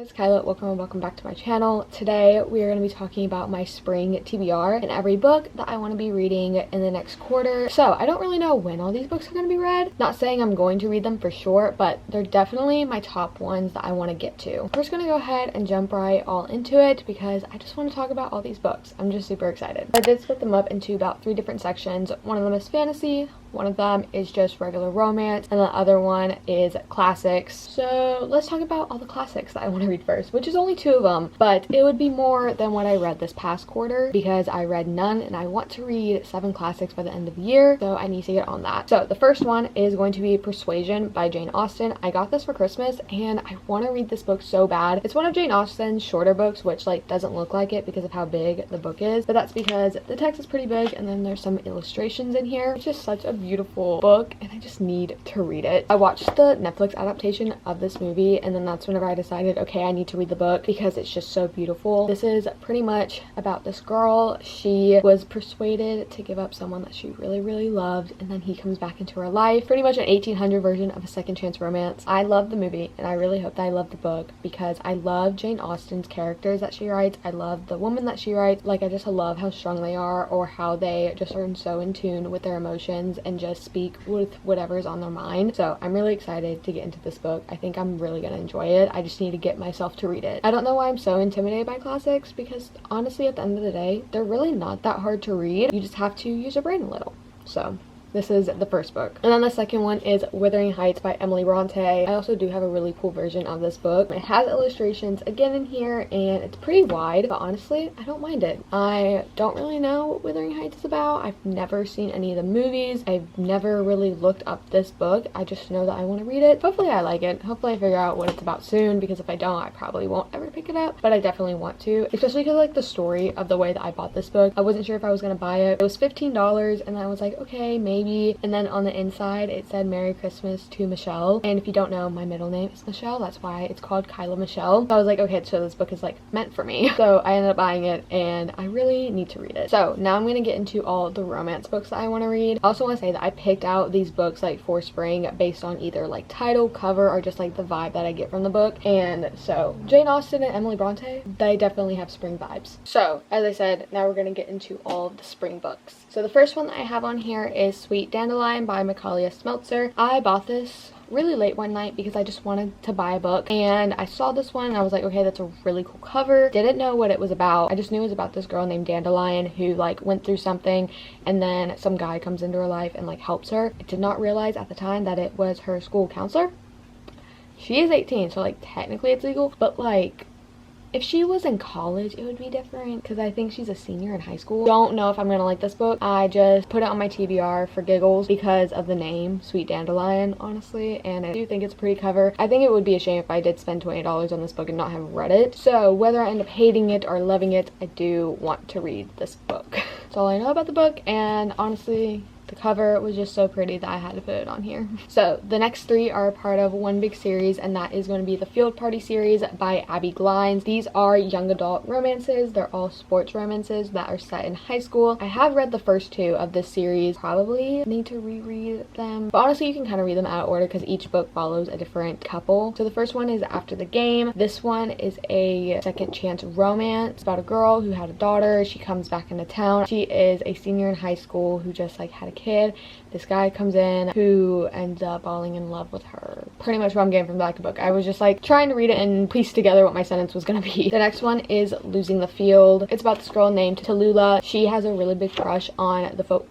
It's Kyla. Welcome back to my channel. Today we are going to be talking about my spring TBR and every book that I want to be reading in the next quarter. So I don't really know when all these books are going to be read. Not saying I'm going to read them for sure, but they're definitely my top ones that I want to get to. We're just going to go ahead and jump right all into it because I just want to talk about all these books. I'm just super excited. I did split them up into about 3 different sections. One of them is fantasy, one of them is just regular romance, and the other one is classics. So let's talk about all the classics that I want to read first, which is only 2 of them, but it would be more than what I read this past quarter because I read none and I want to read 7 classics by the end of the year, so I need to get on that. So the first one is going to be Persuasion by Jane Austen. I got this for Christmas and I want to read this book so bad. It's one of Jane Austen's shorter books, which like doesn't look like it because of how big the book is, but that's because the text is pretty big and then there's some illustrations in here. It's just such a beautiful book and I just need to read it. I watched the Netflix adaptation of this movie and then that's whenever I decided, okay, I need to read the book because it's just so beautiful. This is pretty much about this girl. She was persuaded to give up someone that she really loved and then he comes back into her life. Pretty much an 1800 version of a second chance romance. I love the movie and I really hope that I love the book because I love Jane Austen's characters that she writes. I love the woman that she writes. Like I just love how strong they are or how they just are so in tune with their emotions and just speak with whatever's on their mind. So I'm really excited to get into this book. I think I'm really gonna enjoy it. I just need to get myself to read it. I don't know why I'm so intimidated by classics because honestly at the end of the day they're really not that hard to read. You just have to use your brain a little. So this is the first book. And then the second one is Wuthering Heights by Emily Bronte. I also do have a really cool version of this book. It has illustrations again in here and it's pretty wide, but honestly, I don't mind it. I don't really know what Wuthering Heights is about. I've never seen any of the movies. I've never really looked up this book. I just know that I want to read it. Hopefully I like it. Hopefully I figure out what it's about soon because if I don't, I probably won't ever pick it up, but I definitely want to, especially because like the story of the way that I bought this book. I wasn't sure if I was going to buy it. It was $15 and I was like, okay, maybe. And then on the inside it said Merry Christmas to Michelle, and if you don't know, my middle name is Michelle. That's why it's called kylamichellec. So I was like, okay, so this book is like meant for me. So I ended up buying it and I really need to read it. So now I'm gonna get into all the romance books that I want to read. I also want to say that I picked out these books like for spring based on either like title, cover, or just like the vibe that I get from the book. And so Jane Austen and Emily Bronte, they definitely have spring vibes. So as I said, now we're gonna get into all of the spring books. So the first one that I have on here is Sweet Dandelion by Michaela Smeltzer. I bought this really late one night because I just wanted to buy a book and I saw this one and I was like, okay, that's a really cool cover. Didn't know what it was about. I just knew it was about this girl named Dandelion who like went through something and then some guy comes into her life and like helps her. I did not realize at the time that it was her school counselor. She is 18, so like technically it's legal, but like if she was in college, it would be different because I think she's a senior in high school. Don't know if I'm gonna like this book. I just put it on my TBR for giggles because of the name, Sweet Dandelion, honestly, and I do think it's a pretty cover. I think it would be a shame if I did spend $20 on this book and not have read it. So whether I end up hating it or loving it, I do want to read this book. That's all I know about the book, and honestly, the cover was just so pretty that I had to put it on here. So the next 3 are a part of one big series, and that is going to be the Field Party series by Abby Glines. These are young adult romances. They're all sports romances that are set in high school. I have read the first 2 of this series. Probably need to reread them, but honestly you can kind of read them out of order because each book follows a different couple. So the first one is After the Game. This one is a second chance romance. It's about a girl who had a daughter. She comes back into town. She is a senior in high school who just like had a kid. This guy comes in who ends up falling in love with her. Pretty much what I'm getting from the book. I was just like trying to read it and piece together what my sentence was gonna be. The next one is Losing the Field. It's about this girl named Tallulah. She has a really big crush on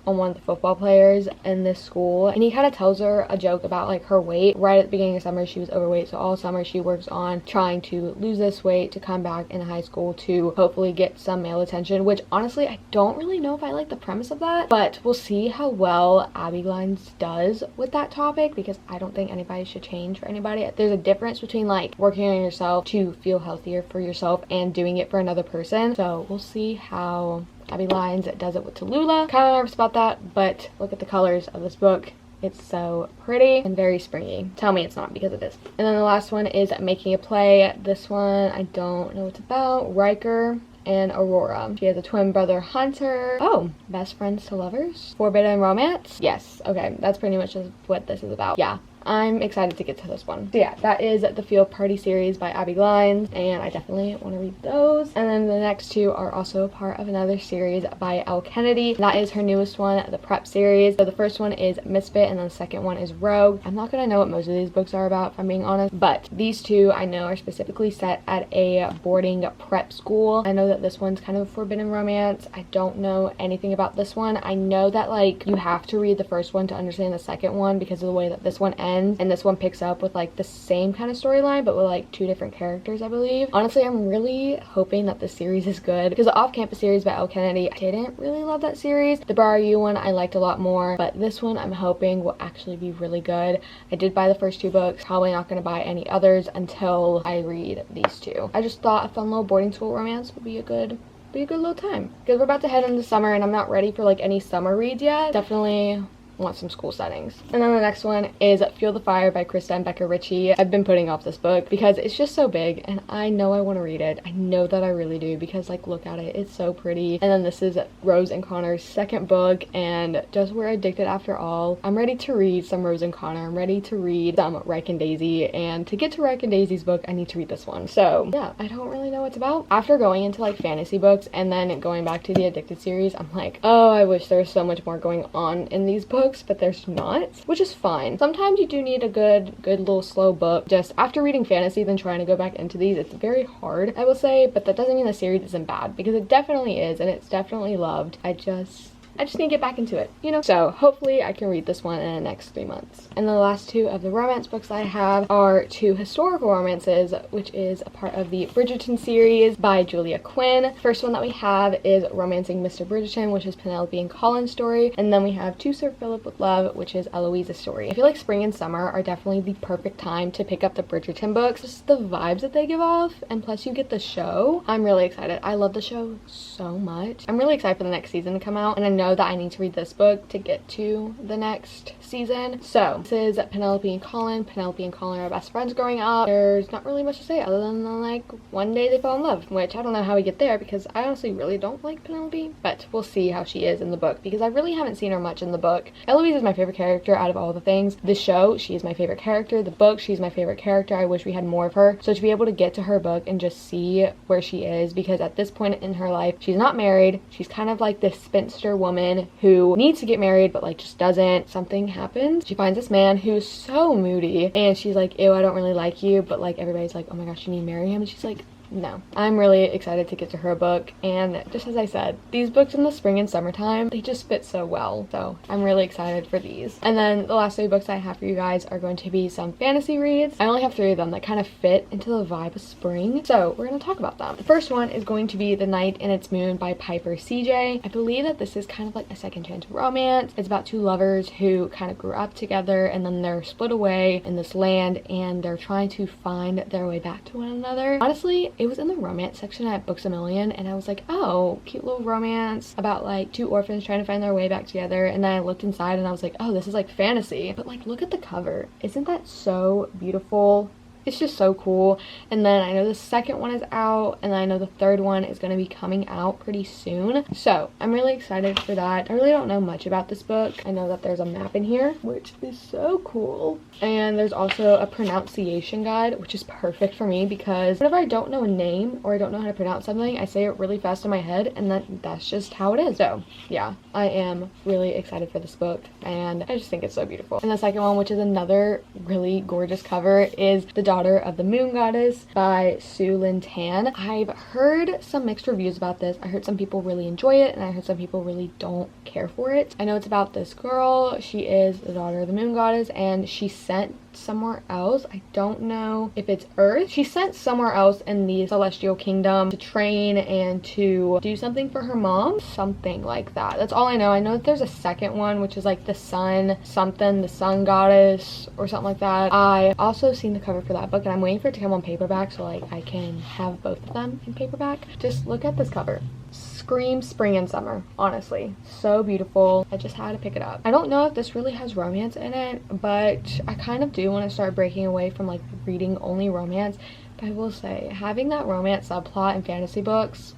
one of the football players in this school, and he kind of tells her a joke about like her weight. Right at the beginning of summer she was overweight, so all summer she works on trying to lose this weight to come back in high school to hopefully get some male attention, which honestly I don't really know if I like the premise of that, but we'll see how well Abby Glines does with that topic because I don't think anybody should change for anybody. There's a difference between like working on yourself to feel healthier for yourself and doing it for another person. So we'll see how Abby Glines does it with Tallulah. Kind of nervous about that, but look at the colors of this book. It's so pretty and very springy. Tell me it's not because it is. And then the last one is Making a Play. This one I don't know what it's about. Riker and Aurora. She has a twin brother, Hunter. Oh, best friends to lovers? Forbidden romance? Yes, okay, that's pretty much just what this is about. Yeah, I'm excited to get to this one. So yeah, that is the Field Party series by Abby Glines, and I definitely want to read those. And then the next two are also part of another series by Elle Kennedy. That is her newest one, the Prep series. So the first one is Misfit, and then the second one is Rogue. I'm not gonna know what most of these books are about, if I'm being honest, but these two I know are specifically set at a boarding prep school. I know that this one's kind of a forbidden romance. I don't know anything about this one. I know that like you have to read the first one to understand the second one because of the way that this one ends, and this one picks up with like the same kind of storyline but with like two different characters, I believe. Honestly, I'm really hoping that this series is good because the Off-Campus series by Elle Kennedy, I didn't really love that series. The Bar You one I liked a lot more, but this one I'm hoping will actually be really good. I did buy the first two books, probably not going to buy any others until I read these two. I just thought a fun little boarding school romance would be a good little time because we're about to head into summer and I'm not ready for like any summer reads yet. Definitely want some school settings. And then the next one is Fuel the Fire by Krista and Becca Ritchie. I've been putting off this book because it's just so big and I know I want to read it. I know that I really do because like look at it, it's so pretty. And then this is Rose and Connor's second book, and just We're Addicted After All. I'm ready to read some Rose and Connor. I'm ready to read some Reich and Daisy, and to get to Reich and Daisy's book I need to read this one. So yeah, I don't really know what it's about. After going into like fantasy books and then going back to the Addicted series, I'm like, oh, I wish there was so much more going on in these books, but there's not, which is fine. Sometimes you do need a good little slow book. Just after reading fantasy then trying to go back into these, it's very hard, I will say, but that doesn't mean the series isn't bad because it definitely is and it's definitely loved. I just need to get back into it, you know? So hopefully I can read this one in the next 3 months. And the last two of the romance books I have are two historical romances, which is a part of the Bridgerton series by Julia Quinn. First one that we have is Romancing Mr. Bridgerton, which is Penelope and Colin's story. And then we have To Sir Philip with Love, which is Eloise's story. I feel like spring and summer are definitely the perfect time to pick up the Bridgerton books. Just the vibes that they give off, and plus you get the show. I'm really excited. I love the show so much. I'm really excited for the next season to come out, and I know that I need to read this book to get to the next season. So this is Penelope and Colin. Penelope and Colin are best friends growing up. There's not really much to say other than like one day they fell in love, which I don't know how we get there because I honestly really don't like Penelope, but we'll see how she is in the book because I really haven't seen her much in the book. Eloise is my favorite character out of all the things. The show, she is my favorite character. The book, she's my favorite character. I wish we had more of her. So to be able to get to her book and just see where she is, because at this point in her life she's not married, she's kind of like this spinster woman who needs to get married but like just doesn't. Something happens. She finds this man who's so moody and she's like, ew, I don't really like you, but like everybody's like, oh my gosh, you need to marry him, and she's like, no. I'm really excited to get to her book, and just as I said, these books in the spring and summertime, they just fit so well, so I'm really excited for these. And then the last 3 books I have for you guys are going to be some fantasy reads. I only have 3 of them that kind of fit into the vibe of spring, so we're going to talk about them. The first one is going to be The Night and Its Moon by Piper CJ. I believe that this is kind of like a second chance romance. It's about 2 lovers who kind of grew up together and then they're split away in this land and they're trying to find their way back to one another. Honestly, it was in the romance section at Books A Million and I was like, oh, cute little romance about like 2 orphans trying to find their way back together, and then I looked inside and I was like, oh, this is like fantasy. But like look at the cover, isn't that so beautiful? It's just so cool. And then I know the second one is out, and then I know the third one is going to be coming out pretty soon. So I'm really excited for that. I really don't know much about this book. I know that there's a map in here, which is so cool. And there's also a pronunciation guide, which is perfect for me because whenever I don't know a name or I don't know how to pronounce something, I say it really fast in my head, and that's just how it is. So yeah, I am really excited for this book, and I just think it's so beautiful. And the second one, which is another really gorgeous cover, is The Daughter of the Moon Goddess by Sue Lynn Tan. I've heard some mixed reviews about this. I heard some people really enjoy it and I heard some people really don't care for it. I know it's about this girl. She is the daughter of the moon goddess and she's sent somewhere else. I don't know if it's Earth. She's sent somewhere else in the celestial kingdom to train and to do something for her mom. Something like that. That's all I know. I know that there's a second one, which is like the sun something, the sun goddess or something like that. I also seen the cover for that book and I'm waiting for it to come on paperback so like I can have both of them in paperback. Just look at this cover. Screams spring and summer, honestly. So beautiful. I just had to pick it up. I don't know if this really has romance in it, but I kind of do want to start breaking away from like reading only romance. But I will say, having that romance subplot in fantasy books,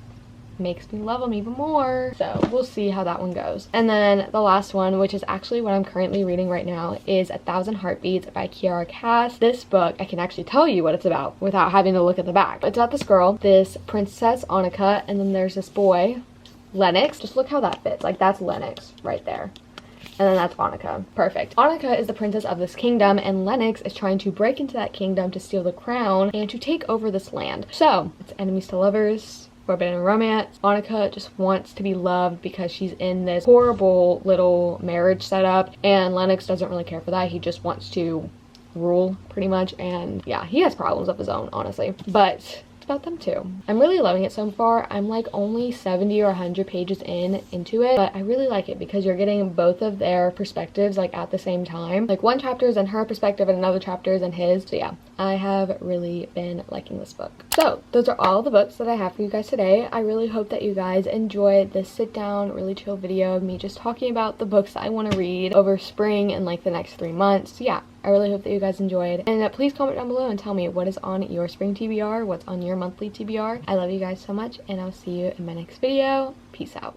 makes me love them even more. So we'll see how that one goes. And then the last one, which is actually what I'm currently reading right now, is 1,000 Heartbeats by Kiara Cass. This book, I can actually tell you what it's about without having to look at the back. It's about this girl, this princess Annika, and then there's this boy, Lennox. Just look how that fits. Like, that's Lennox right there. And then that's Annika. Perfect. Annika is the princess of this kingdom, and Lennox is trying to break into that kingdom to steal the crown and to take over this land. So, it's enemies to lovers, forbidden romance. Annika just wants to be loved because she's in this horrible little marriage setup, and Lennox doesn't really care for that. He just wants to rule, pretty much, and yeah, he has problems of his own, honestly. But about them too. I'm really loving it so far. I'm like only 70 or 100 pages into it, but I really like it because you're getting both of their perspectives like at the same time. Like one chapter is in her perspective and another chapter is in his. So yeah, I have really been liking this book. So those are all the books that I have for you guys today. I really hope that you guys enjoyed this sit down, really chill video of me just talking about the books that I want to read over spring and like the next 3 months. So yeah, I really hope that you guys enjoyed, and please comment down below and tell me what is on your spring TBR, what's on your monthly TBR. I love you guys so much, and I'll see you in my next video. Peace out.